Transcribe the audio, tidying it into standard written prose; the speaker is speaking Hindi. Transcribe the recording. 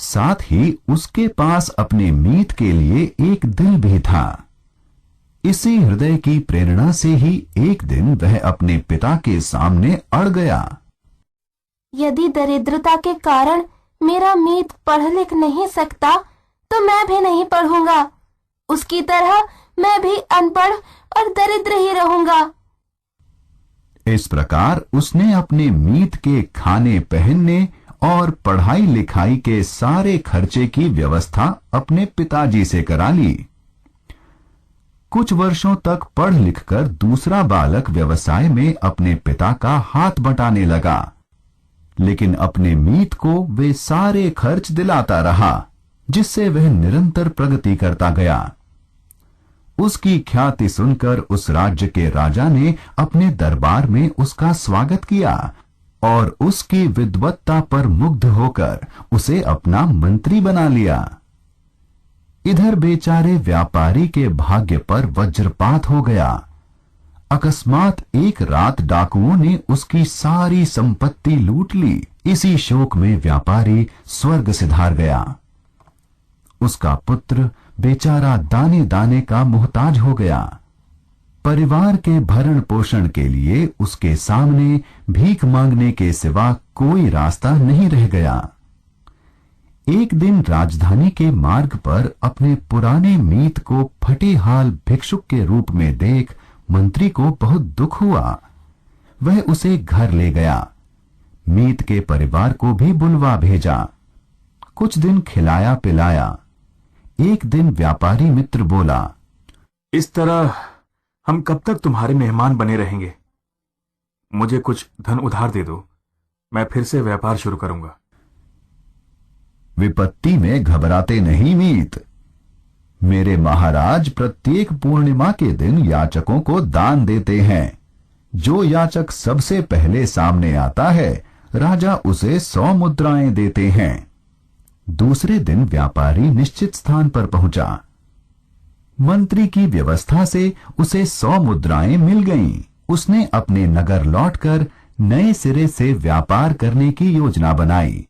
साथ ही उसके पास अपने मीत के लिए एक दिल भी था। इसी हृदय की प्रेरणा से ही एक दिन वह अपने पिता के सामने अड़ गया। यदि दरिद्रता के कारण मेरा मीत पढ़ लिख नहीं सकता तो मैं भी नहीं पढ़ूंगा। उसकी तरह मैं भी अनपढ़ और दरिद्र ही रहूंगा। इस प्रकार उसने अपने मीत के खाने पहनने और पढ़ाई लिखाई के सारे खर्चे की व्यवस्था अपने पिताजी से करा ली। कुछ वर्षों तक पढ़ लिखकर दूसरा बालक व्यवसाय में अपने पिता का हाथ बटाने लगा, लेकिन अपने मीत को वे सारे खर्च दिलाता रहा, जिससे वह निरंतर प्रगति करता गया। उसकी ख्याति सुनकर उस राज्य के राजा ने अपने दरबार में उसका स्वागत किया और उसकी विद्वत्ता पर मुग्ध होकर उसे अपना मंत्री बना लिया। इधर बेचारे व्यापारी के भाग्य पर वज्रपात हो गया। अकस्मात एक रात डाकुओं ने उसकी सारी संपत्ति लूट ली। इसी शोक में व्यापारी स्वर्ग सिधार गया। उसका पुत्र बेचारा दाने दाने का मोहताज हो गया। परिवार के भरण पोषण के लिए उसके सामने भीख मांगने के सिवा कोई रास्ता नहीं रह गया। एक दिन राजधानी के मार्ग पर अपने पुराने मीत को फटे हाल भिक्षुक के रूप में देख मंत्री को बहुत दुख हुआ। वह उसे घर ले गया। मीत के परिवार को भी बुलवा भेजा। कुछ दिन खिलाया पिलाया। एक दिन व्यापारी मित्र बोला, इस तरह हम कब तक तुम्हारे मेहमान बने रहेंगे? मुझे कुछ धन उधार दे दो, मैं फिर से व्यापार शुरू करूंगा। विपत्ति में घबराते नहीं मीत। मेरे महाराज प्रत्येक पूर्णिमा के दिन याचकों को दान देते हैं। जो याचक सबसे पहले सामने आता है, राजा उसे 100 मुद्राएं देते हैं। दूसरे दिन व्यापारी निश्चित स्थान पर पहुंचा। मंत्री की व्यवस्था से उसे 100 मुद्राएं मिल गईं। उसने अपने नगर लौटकर नए सिरे से व्यापार करने की योजना बनाई।